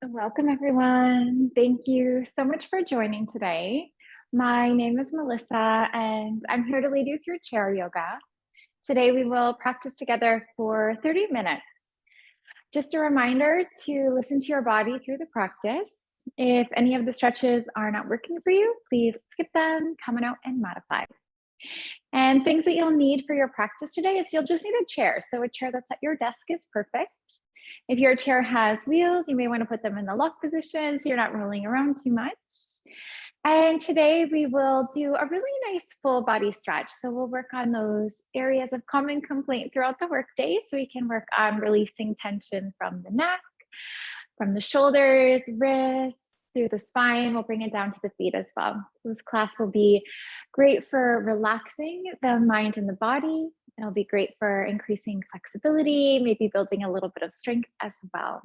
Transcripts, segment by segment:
Welcome, everyone. Thank you so much for joining today. My name is Melissa, and I'm here to lead you through chair yoga. Today, we will practice together for 30 minutes. Just a reminder to listen to your body through the practice. If any of the stretches are not working for you, please skip them, come on out, and modify. And things that you'll need for your practice today is you'll just need a chair. So a chair that's at your desk is perfect. If your chair has wheels, you may want to put them in the lock position so you're not rolling around too much. And today we will do a really nice full body stretch. So we'll work on those areas of common complaint throughout the workday so we can work on releasing tension from the neck, from the shoulders, wrists, through the spine. We'll bring it down to the feet as well. This class will be great for relaxing the mind and the body. It'll be great for increasing flexibility, maybe building a little bit of strength as well.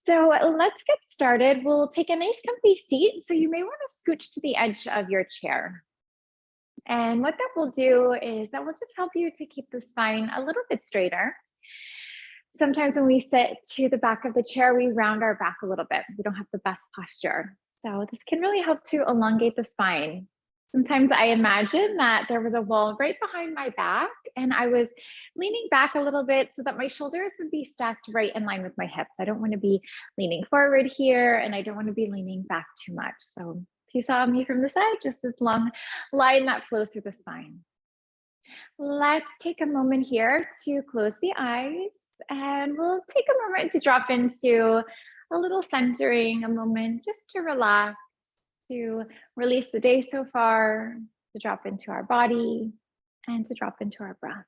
So let's get started. We'll take a nice comfy seat. So you may want to scooch to the edge of your chair. And what that will do is that will just help you to keep the spine a little bit straighter. Sometimes when we sit to the back of the chair, we round our back a little bit. We don't have the best posture. So this can really help to elongate the spine. Sometimes I imagine that there was a wall right behind my back and I was leaning back a little bit so that my shoulders would be stacked right in line with my hips. I don't want to be leaning forward here and I don't want to be leaning back too much. So if you saw me from the side, just this long line that flows through the spine. Let's take a moment here to close the eyes and we'll take a moment to drop into a little centering, a moment just to relax, to release the day so far, to drop into our body, and to drop into our breath.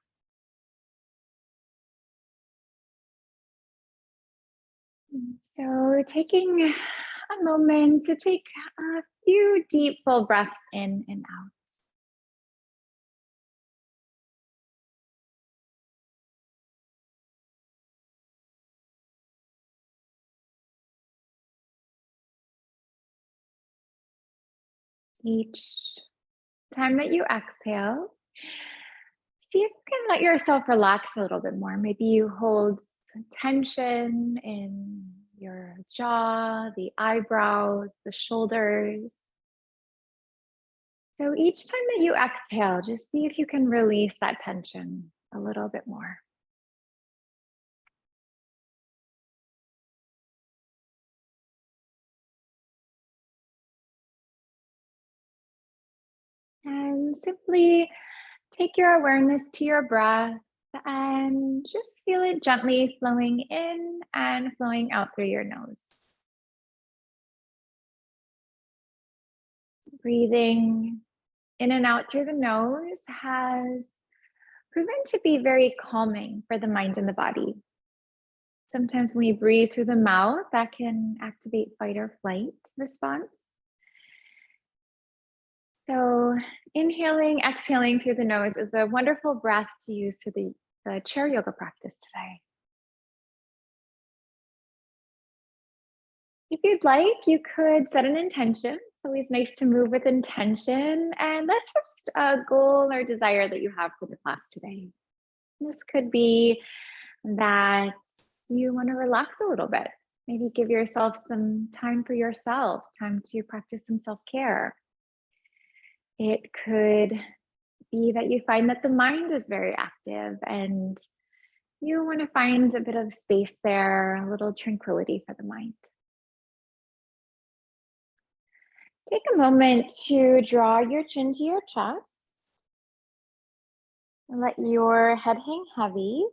So taking a moment to take a few deep, full breaths in and out. Each time that you exhale, see if you can let yourself relax a little bit more. Maybe you hold tension in your jaw, the eyebrows, the shoulders. So each time that you exhale, just see if you can release that tension a little bit more. And simply take your awareness to your breath and just feel it gently flowing in and flowing out through your nose. Breathing in and out through the nose has proven to be very calming for the mind and the body. Sometimes when we breathe through the mouth, that can activate fight or flight response. So inhaling, exhaling through the nose is a wonderful breath to use to the chair yoga practice today. If you'd like, you could set an intention. It's always nice to move with intention, and that's just a goal or desire that you have for the class today. This could be that you want to relax a little bit. Maybe give yourself some time for yourself, time to practice some self-care. It could be that you find that the mind is very active and you want to find a bit of space there, a little tranquility for the mind. Take a moment to draw your chin to your chest and let your head hang heavy.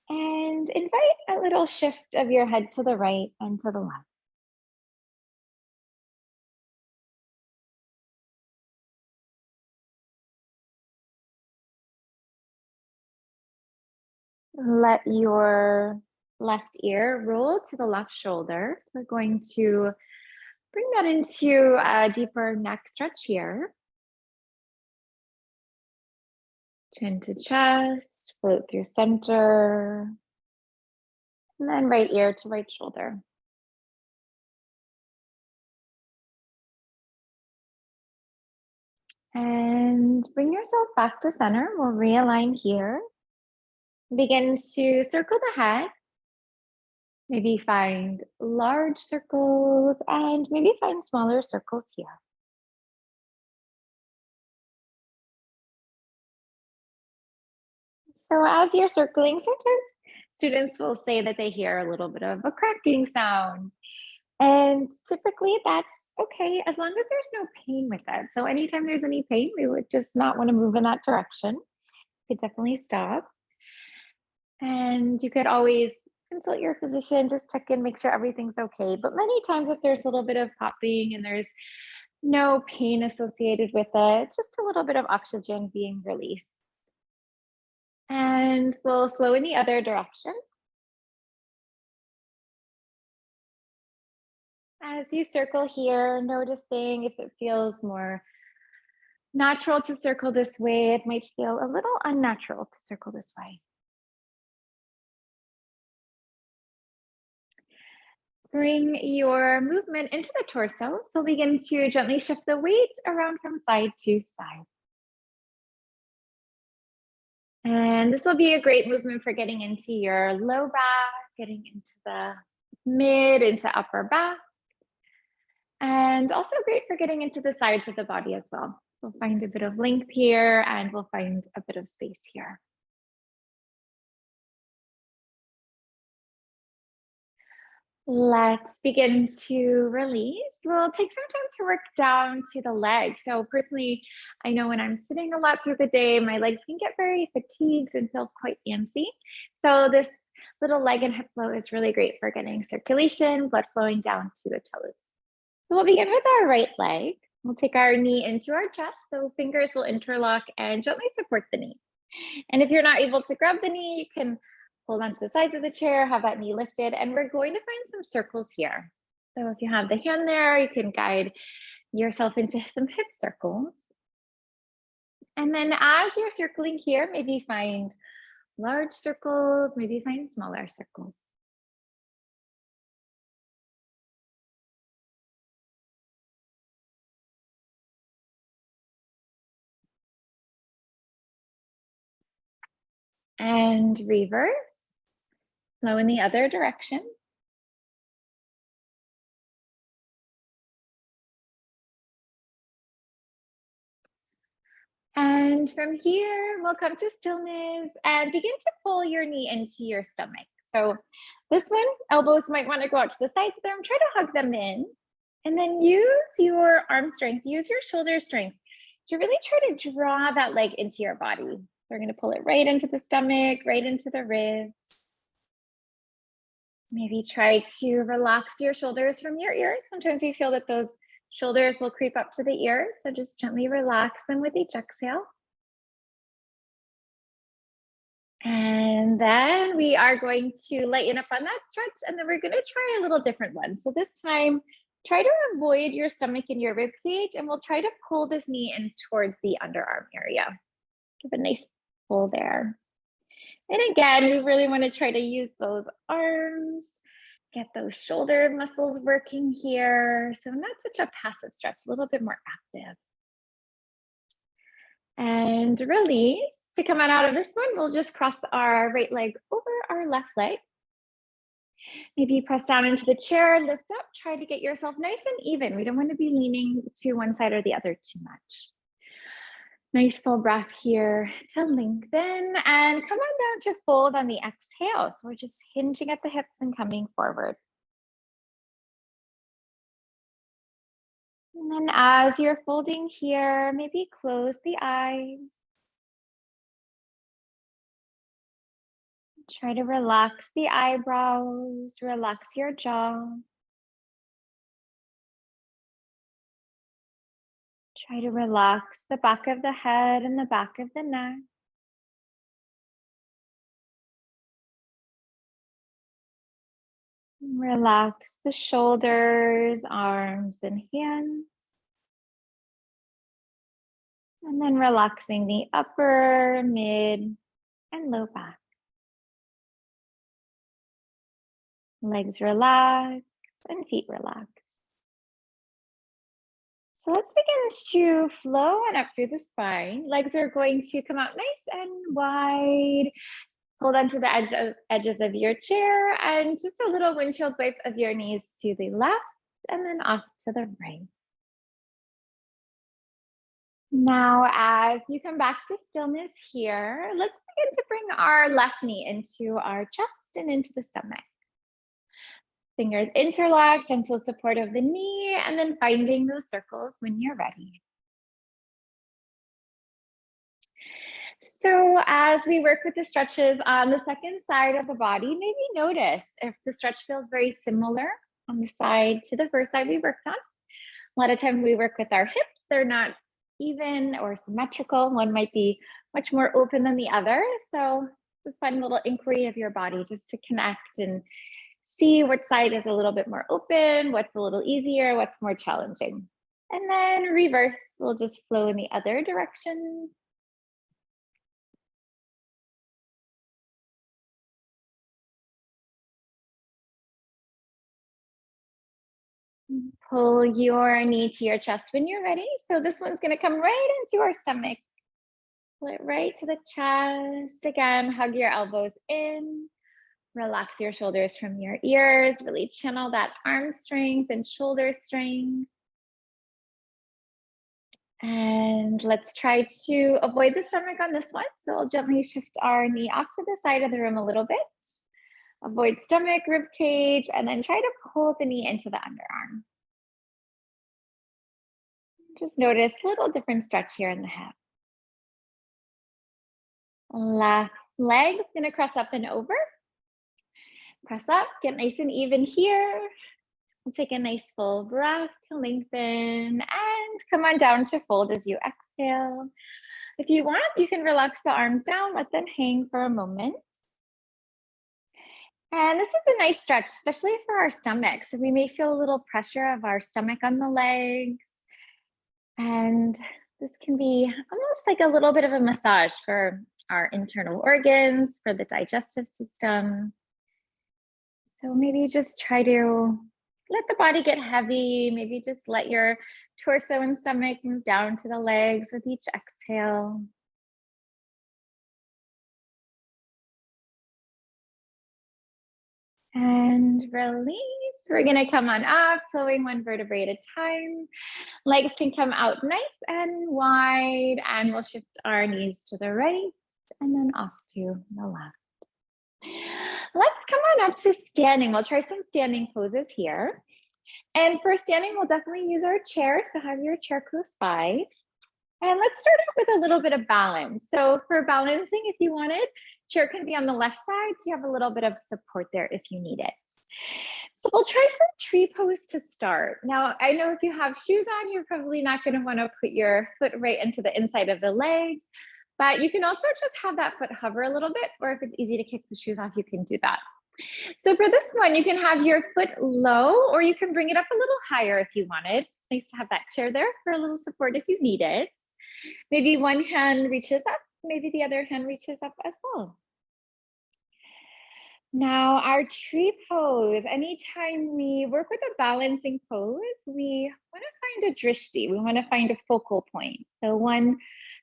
And invite a little shift of your head to the right and to the left. Let your left ear roll to the left shoulder. So we're going to bring that into a deeper neck stretch here. Chin to chest, float through center, and then right ear to right shoulder. And bring yourself back to center. We'll realign here. Begin to circle the head. Maybe find large circles and maybe find smaller circles here. So as you're circling, sometimes students will say that they hear a little bit of a cracking sound. And typically that's okay as long as there's no pain with it. So anytime there's any pain, we would just not want to move in that direction. You could definitely stop. And you could always consult your physician, just check in, make sure everything's okay. But many times if there's a little bit of popping and there's no pain associated with it, it's just a little bit of oxygen being released. And we'll flow in the other direction. As you circle here, noticing if it feels more natural to circle this way, it might feel a little unnatural to circle this way. Bring your movement into the torso. So begin to gently shift the weight around from side to side. And this will be a great movement for getting into your low back, getting into the mid, into upper back, and also great for getting into the sides of the body as well. We'll find a bit of length here and we'll find a bit of space here. Let's begin to release. We'll take some time to work down to the legs. So personally, I know when I'm sitting a lot through the day, my legs can get very fatigued and feel quite antsy. So this little leg and hip flow is really great for getting circulation, blood flowing down to the toes. So we'll begin with our right leg. We'll take our knee into our chest. So fingers will interlock and gently support the knee. And if you're not able to grab the knee, you can hold onto the sides of the chair, have that knee lifted, and we're going to find some circles here. So if you have the hand there, you can guide yourself into some hip circles. And then as you're circling here, maybe find large circles, maybe find smaller circles. And reverse, flow in the other direction. And from here, we'll come to stillness and begin to pull your knee into your stomach. So this one, elbows might want to go out to the sides of them. Try to hug them in. And then use your arm strength, use your shoulder strength to really try to draw that leg into your body. We're going to pull it right into the stomach, right into the ribs. Maybe try to relax your shoulders from your ears. Sometimes you feel that those shoulders will creep up to the ears. So just gently relax them with each exhale. And then we are going to lighten up on that stretch, and then we're going to try a little different one. So this time, try to avoid your stomach and your rib cage, and we'll try to pull this knee in towards the underarm area. Give a nice pull there. And again, we really want to try to use those arms, get those shoulder muscles working here. So not such a passive stretch, a little bit more active. And release. To come on out of this one, we'll just cross our right leg over our left leg. Maybe press down into the chair, lift up, try to get yourself nice and even. We don't want to be leaning to one side or the other too much. Nice full breath here to lengthen and come on down to fold on the exhale. So we're just hinging at the hips and coming forward. And then as you're folding here, maybe close the eyes. Try to relax the eyebrows, relax your jaw. Try to relax the back of the head and the back of the neck. Relax the shoulders, arms, and hands. And then relaxing the upper, mid, and low back. Legs relax and feet relax. So let's begin to flow on up through the spine. Legs are going to come out nice and wide. Hold on to the edges of your chair and just a little windshield wipe of your knees to the left and then off to the right. Now, as you come back to stillness here, let's begin to bring our left knee into our chest and into the stomach. Fingers interlocked, gentle support of the knee, and then finding those circles when you're ready. So as we work with the stretches on the second side of the body, maybe notice if the stretch feels very similar on the side to the first side we worked on. A lot of times we work with our hips, they're not even or symmetrical. One might be much more open than the other. So it's a fun little inquiry of your body just to connect and see what side is a little bit more open, what's a little easier, what's more challenging. And then reverse, we'll just flow in the other direction. Pull your knee to your chest when you're ready. So this one's gonna come right into our stomach. Pull it right to the chest. Again, hug your elbows in. Relax your shoulders from your ears. Really channel that arm strength and shoulder strength. And let's try to avoid the stomach on this one. So we'll gently shift our knee off to the side of the room a little bit. Avoid stomach, rib cage, and then try to pull the knee into the underarm. Just notice a little different stretch here in the hip. Left leg is going to cross up and over. Press up, get nice and even here. We'll take a nice full breath to lengthen and come on down to fold as you exhale. If you want, you can relax the arms down, let them hang for a moment. And this is a nice stretch, especially for our stomach. So we may feel a little pressure of our stomach on the legs. And this can be almost like a little bit of a massage for our internal organs, for the digestive system. So maybe just try to let the body get heavy. Maybe just let your torso and stomach move down to the legs with each exhale. And release. We're gonna come on up, flowing one vertebrae at a time. Legs can come out nice and wide, and we'll shift our knees to the right and then off to the left. Let's come on up to standing. We'll try some standing poses here. And for standing, we'll definitely use our chair. So have your chair close by. And let's start out with a little bit of balance. So for balancing, if you wanted, chair can be on the left side, so you have a little bit of support there if you need it. So we'll try for tree pose to start. Now, I know if you have shoes on, you're probably not going to want to put your foot right into the inside of the leg, but you can also just have that foot hover a little bit, or if it's easy to kick the shoes off, you can do that. So for this one, you can have your foot low, or you can bring it up a little higher if you wanted. It's nice to have that chair there for a little support if you need it. Maybe one hand reaches up, maybe the other hand reaches up as well. Now our tree pose, anytime we work with a balancing pose, we want to find a drishti, we want to find a focal point. So one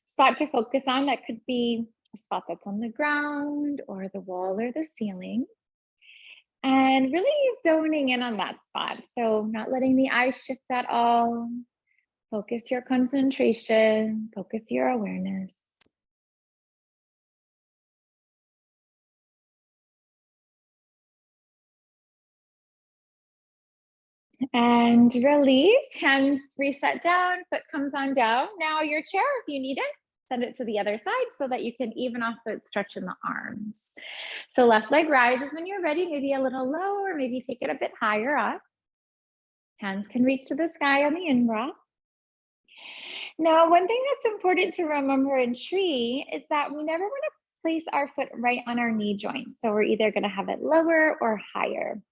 spot to focus on, that could be a spot that's on the ground or the wall or the ceiling. And really zoning in on that spot. So not letting the eyes shift at all. Focus your concentration, focus your awareness. And release, hands reset down, foot comes on down. Now your chair, if you need it, send it to the other side so that you can even off the stretch in the arms. So left leg rises when you're ready, maybe a little lower, maybe take it a bit higher up. Hands can reach to the sky on the in-breath. Now, one thing that's important to remember in tree is that we never want to place our foot right on our knee joint. So we're either going to have it lower or higher.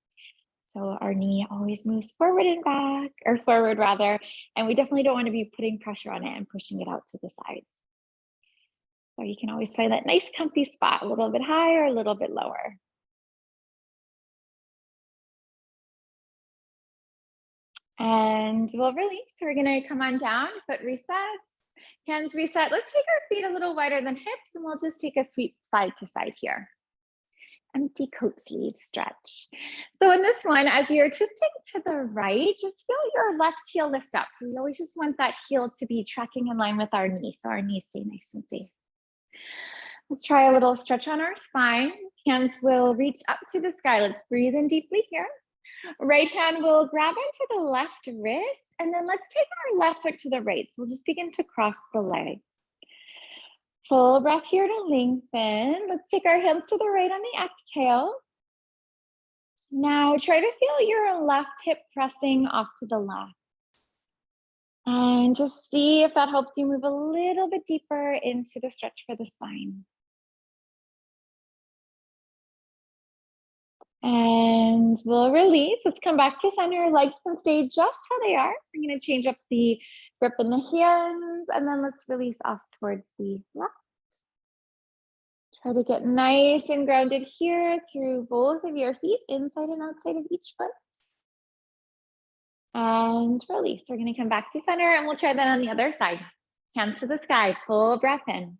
So our knee always moves forward and back, or forward rather, and we definitely don't want to be putting pressure on it and pushing it out to the sides. So you can always find that nice comfy spot, a little bit higher, a little bit lower. And we'll release. We're gonna come on down, foot resets, hands reset. Let's take our feet a little wider than hips, and we'll just take a sweep side to side here. empty coat sleeve stretch. So in this one, as you're twisting to the right, just feel your left heel lift up. So we always just want that heel to be tracking in line with our knee, so our knees stay nice and safe. Let's try a little stretch on our spine. Hands will reach up to the sky. Let's breathe in deeply here. Right hand will grab onto the left wrist, and then let's take our left foot to the right. So we'll just begin to cross the leg. Full breath here to lengthen. Let's take our hands to the right on the exhale. Now try to feel your left hip pressing off to the left. And just see if that helps you move a little bit deeper into the stretch for the spine. And we'll release. Let's come back to center. Legs can stay just how they are. We're going to change up the grip in the hands, and then let's release off towards the left. Try to get nice and grounded here through both of your feet, inside and outside of each foot. And release. We're going to come back to center, and we'll try that on the other side. Hands to the sky, full breath in.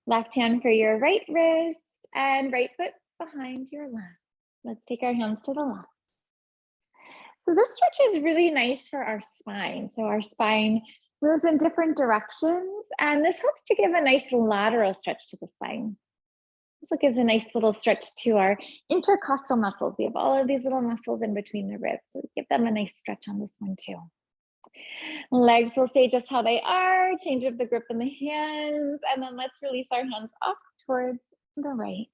Left hand for your right wrist, and right foot behind your left. Let's take our hands to the left. So this stretch is really nice for our spine. So our spine moves in different directions, and this helps to give a nice lateral stretch to the spine. This gives a nice little stretch to our intercostal muscles. We have all of these little muscles in between the ribs. So give them a nice stretch on this one too. Legs will stay just how they are. Change up the grip in the hands, and then let's release our hands off towards the right.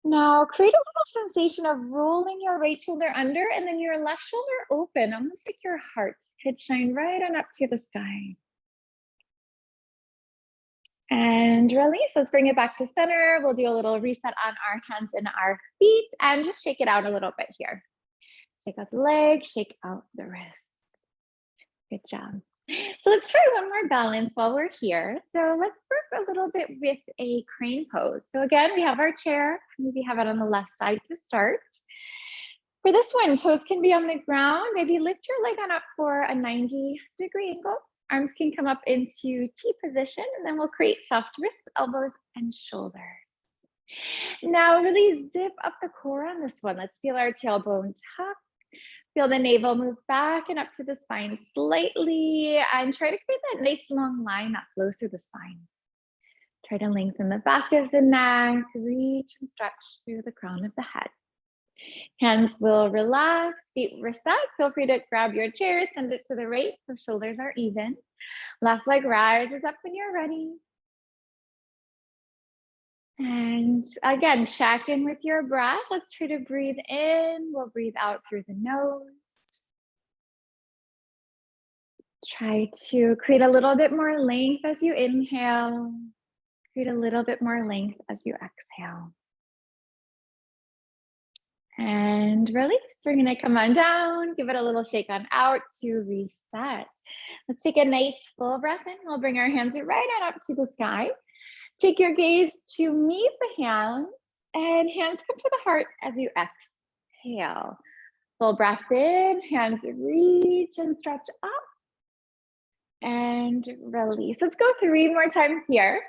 Now create a little sensation of rolling your right shoulder under and then your left shoulder open, almost like your heart could shine right on up to the sky. And release. Let's bring it back to center. We'll do a little reset on our hands and our feet and just shake it out a little bit here. Shake out the leg, shake out the wrist. Good job. So let's try one more balance while we're here. So let's work a little bit with a crane pose. So again, we have our chair. Maybe have it on the left side to start. For this one, toes can be on the ground. Maybe lift your leg on up for a 90-degree angle. Arms can come up into T position, and then we'll create soft wrists, elbows, and shoulders. Now really zip up the core on this one. Let's feel our tailbone tuck. Feel the navel move back and up to the spine slightly, and try to create that nice long line that flows through the spine. Try to lengthen the back of the neck, reach and stretch through the crown of the head. Hands will relax, feet reset. Feel free to grab your chair, send it to the right so shoulders are even. Left leg rises up when you're ready. And again, check in with your breath. Let's try to breathe in. We'll breathe out through the nose. Try to create a little bit more length as you inhale. Create a little bit more length as you exhale. And release. We're going to come on down, give it a little shake on out to reset. Let's take a nice full breath in. We'll bring our hands right on up to the sky. Take your gaze to meet the hands, and hands come to the heart as you exhale. Full breath in, hands reach and stretch up, and release. Let's go 3 more times here.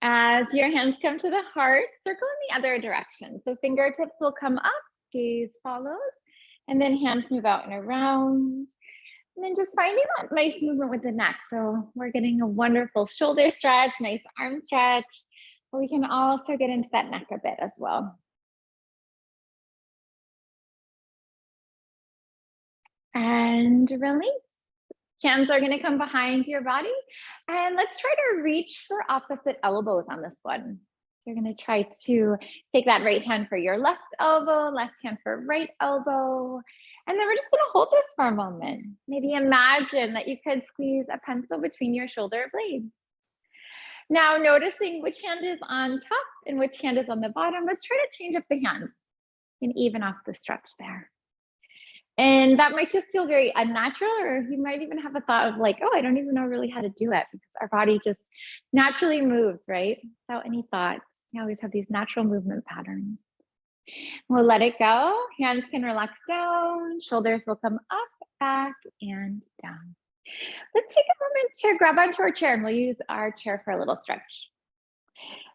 As your hands come to the heart, circle in the other direction. So fingertips will come up, gaze follows, and then hands move out and around. And then just finding that nice movement with the neck. So we're getting a wonderful shoulder stretch, nice arm stretch, but we can also get into that neck a bit as well. And release. Hands are going to come behind your body, and let's try to reach for opposite elbows on this one. You're going to try to take that right hand for your left elbow, left hand for right elbow, and then we're just going to hold this for a moment. Maybe imagine that you could squeeze a pencil between your shoulder blades. Now noticing which hand is on top and which hand is on the bottom, let's try to change up the hands and even off the stretch there. And that might just feel very unnatural, or you might even have a thought of like, oh, I don't even know really how to do it, because our body just naturally moves, right? Without any thoughts. We always have these natural movement patterns. We'll let it go. Hands can relax down. Shoulders will come up, back, and down. Let's take a moment to grab onto our chair and we'll use our chair for a little stretch.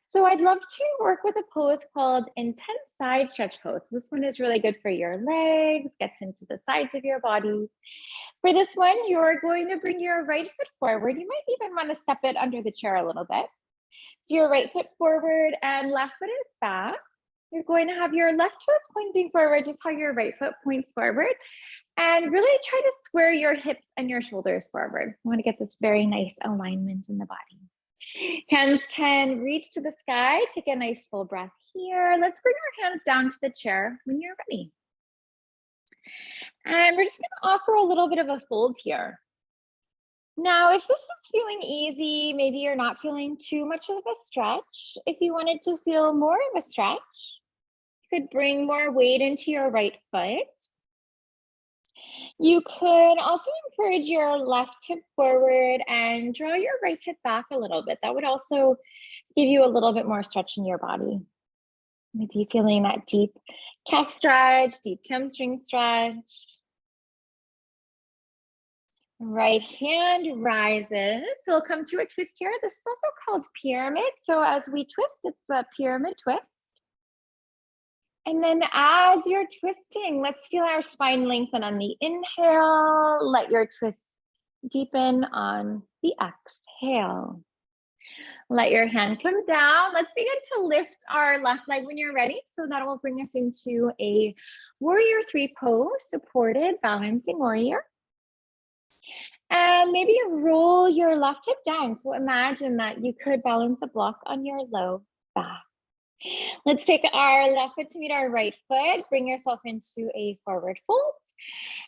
So I'd love to work with a pose called intense side stretch pose. This one is really good for your legs, gets into the sides of your body. For this one, you're going to bring your right foot forward. You might even want to step it under the chair a little bit. So your right foot forward and left foot is back. You're going to have your left toes pointing forward, just how your right foot points forward. And really try to square your hips and your shoulders forward. You want to get this very nice alignment in the body. Hands can reach to the sky. Take a nice full breath here. Let's bring our hands down to the chair when you're ready. And we're just going to offer a little bit of a fold here. Now, if this is feeling easy, maybe you're not feeling too much of a stretch. If you wanted to feel more of a stretch, you could bring more weight into your right foot. You could also encourage your left hip forward and draw your right hip back a little bit. That would also give you a little bit more stretch in your body. Maybe feeling that deep calf stretch, deep hamstring stretch. Right hand rises. So we'll come to a twist here. This is also called pyramid. So as we twist, it's a pyramid twist. And then as you're twisting, let's feel our spine lengthen on the inhale. Let your twist deepen on the exhale. Let your hand come down. Let's begin to lift our left leg when you're ready. So that will bring us into a warrior three pose, supported balancing warrior. And maybe roll your left hip down. So imagine that you could balance a block on your low back. Let's take our left foot to meet our right foot. Bring yourself into a forward fold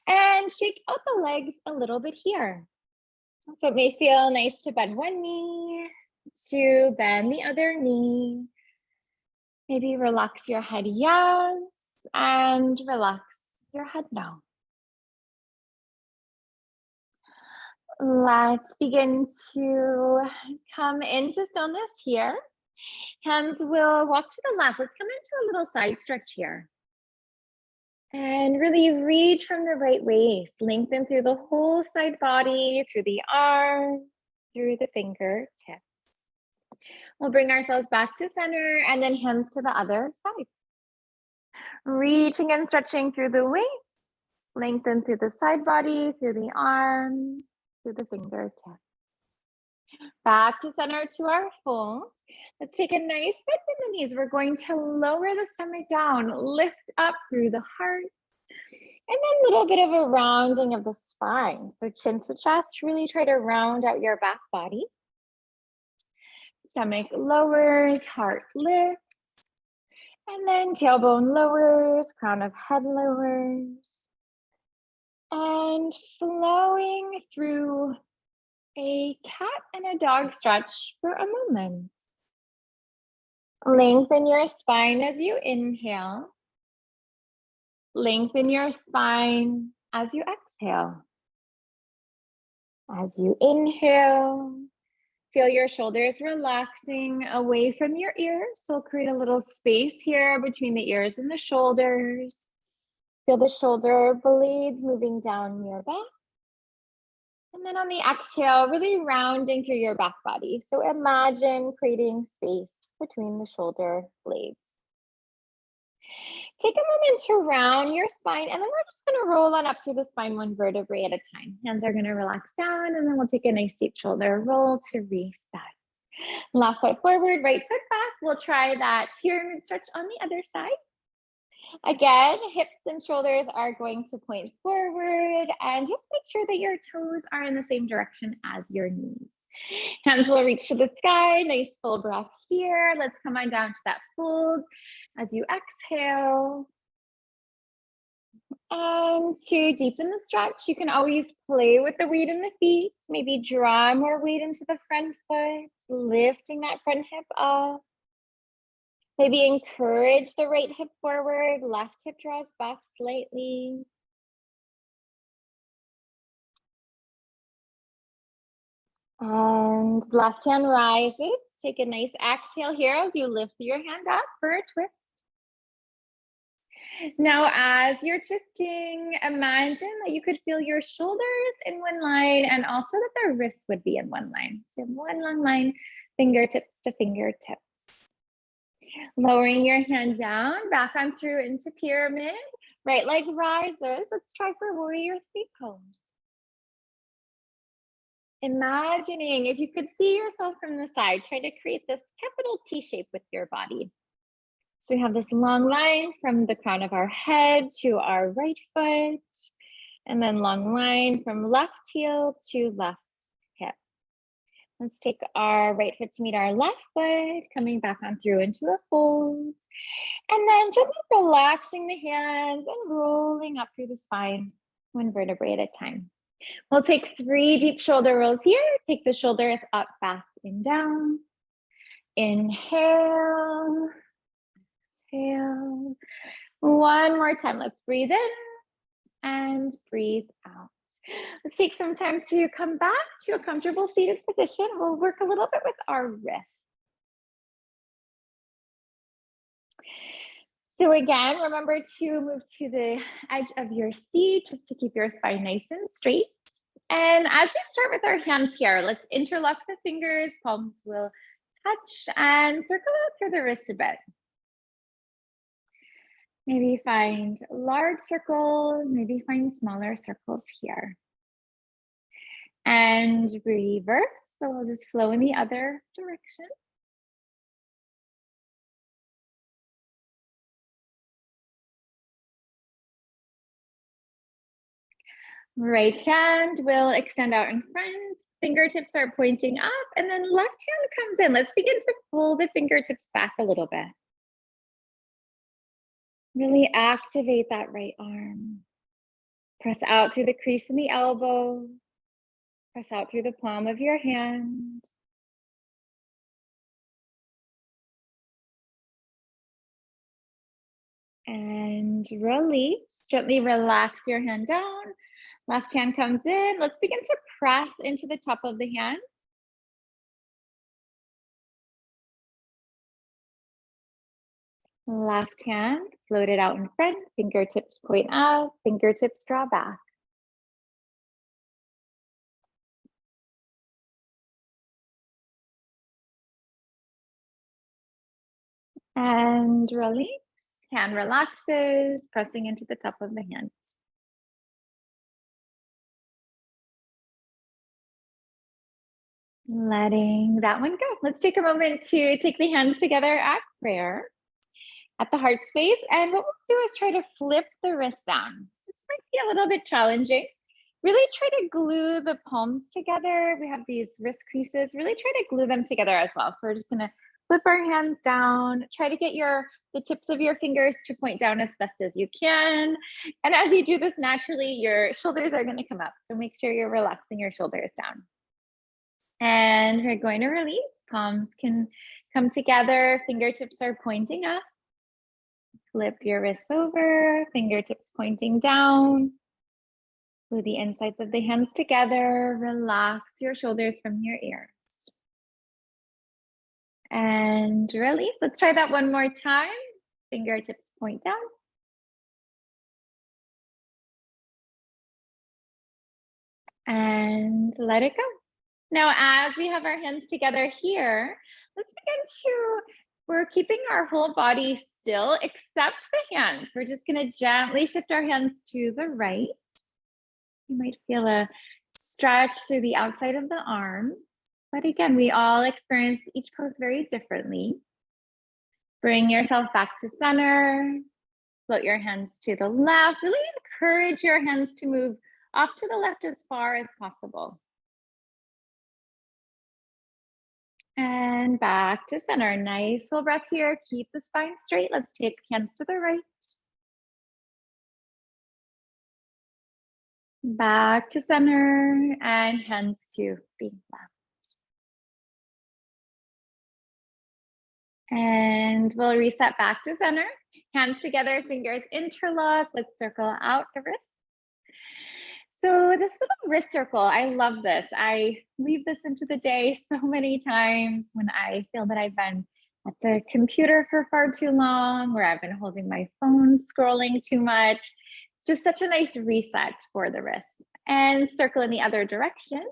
and shake out the legs a little bit here. So it may feel nice to bend one knee, to bend the other knee. Maybe relax your head yes, and relax your head no. Let's begin to come into stillness here. Hands will walk to the left. Let's come into a little side stretch here. And really reach from the right waist. Lengthen through the whole side body, through the arms, through the fingertips. We'll bring ourselves back to center and then hands to the other side. Reaching and stretching through the waist. Lengthen through the side body, through the arms, through the fingertips. Back to center to our fold. Let's take a nice bend in the knees. We're going to lower the stomach down, lift up through the heart, and then a little bit of a rounding of the spine. So chin to chest, really try to round out your back body. Stomach lowers, heart lifts, and then tailbone lowers, crown of head lowers, and flowing through a cat and a dog stretch for a moment. Lengthen your spine as you inhale. Lengthen your spine as you exhale. As you inhale, feel your shoulders relaxing away from your ears. So create a little space here between the ears and the shoulders. Feel the shoulder blades moving down your back. And then on the exhale, really rounding through your back body. So imagine creating space between the shoulder blades. Take a moment to round your spine, and then we're just going to roll on up through the spine one vertebrae at a time. Hands are going to relax down, and then we'll take a nice deep shoulder roll to reset. Left foot forward, right foot back. We'll try that pyramid stretch on the other side. Again, hips and shoulders are going to point forward, and just make sure that your toes are in the same direction as your knees. Hands will reach to the sky. Nice full breath here. Let's come on down to that fold as you exhale. And to deepen the stretch, you can always play with the weight in the feet. Maybe draw more weight into the front foot, lifting that front hip up. Maybe encourage the right hip forward, left hip draws back slightly. And left hand rises. Take a nice exhale here as you lift your hand up for a twist. Now, as you're twisting, imagine that you could feel your shoulders in one line and also that the wrists would be in one line. So one long line, fingertips to fingertips. Lowering your hand down, back on through into pyramid. Right leg rises. Let's try for warrior three pose. Imagining if you could see yourself from the side, try to create this capital T shape with your body. So we have this long line from the crown of our head to our right foot, and then long line from left heel to left hip. Let's take our right foot to meet our left foot, coming back on through into a fold. And then gently relaxing the hands and rolling up through the spine, one vertebrae at a time. We'll take 3 deep shoulder rolls here. Take the shoulders up, back, and down. Inhale. Exhale. One more time. Let's breathe in and breathe out. Let's take some time to come back to a comfortable seated position. We'll work a little bit with our wrists. So again, remember to move to the edge of your seat just to keep your spine nice and straight. And as we start with our hands here, let's interlock the fingers, palms will touch, and circle out through the wrist a bit. Maybe find large circles, maybe find smaller circles here. And reverse, so we'll just flow in the other direction. Right hand will extend out in front, fingertips are pointing up, and then left hand comes in. Let's begin to pull the fingertips back a little bit. Really activate that right arm. Press out through the crease in the elbow. Press out through the palm of your hand. And release. Gently relax your hand down. Left hand comes in. Let's begin to press into the top of the hand. Left hand floated out in front. Fingertips point up. Fingertips draw back. And release. Hand relaxes, pressing into the top of the hand. Letting that one go. Let's take a moment to take the hands together at prayer, at the heart space. And what we'll do is try to flip the wrist down. So this might be a little bit challenging. Really try to glue the palms together. We have these wrist creases. Really try to glue them together as well. So we're just gonna flip our hands down. Try to get the tips of your fingers to point down as best as you can. And as you do this naturally, your shoulders are gonna come up. So make sure you're relaxing your shoulders down. And we're going to release. Palms can come together. Fingertips are pointing up. Flip your wrists over. Fingertips pointing down. Glue the insides of the hands together. Relax your shoulders from your ears. And release. Let's try that one more time. Fingertips point down. And let it go. Now, as we have our hands together here, let's begin we're keeping our whole body still except the hands. We're just gonna gently shift our hands to the right. You might feel a stretch through the outside of the arm. But again, we all experience each pose very differently. Bring yourself back to center. Float your hands to the left. Really encourage your hands to move off to the left as far as possible. And back to center. Nice full breath here. Keep the spine straight. Let's take hands to the right. Back to center and hands to the left. And we'll reset back to center. Hands together, fingers interlock. Let's circle out the wrist. So this little wrist circle, I love this. I weave this into the day so many times when I feel that I've been at the computer for far too long, or I've been holding my phone scrolling too much. It's just such a nice reset for the wrist. And circle in the other direction.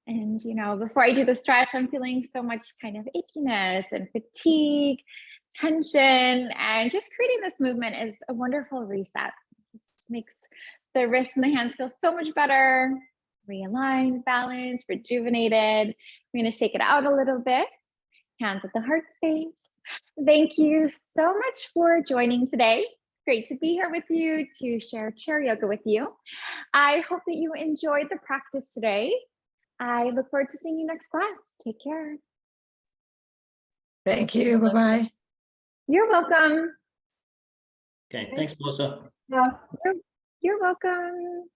And, before I do the stretch, I'm feeling so much kind of achiness and fatigue, tension, and just creating this movement is a wonderful reset. It just makes the wrists and the hands feel so much better, realigned, balanced, rejuvenated. I'm going to shake it out a little bit. Hands at the heart space. Thank you so much for joining today. Great to be here with you to share chair yoga with you. I hope that you enjoyed the practice today. I look forward to seeing you next class. Take care. Thank you. Bye-bye. You're welcome. Okay, thanks, Melissa. You're welcome.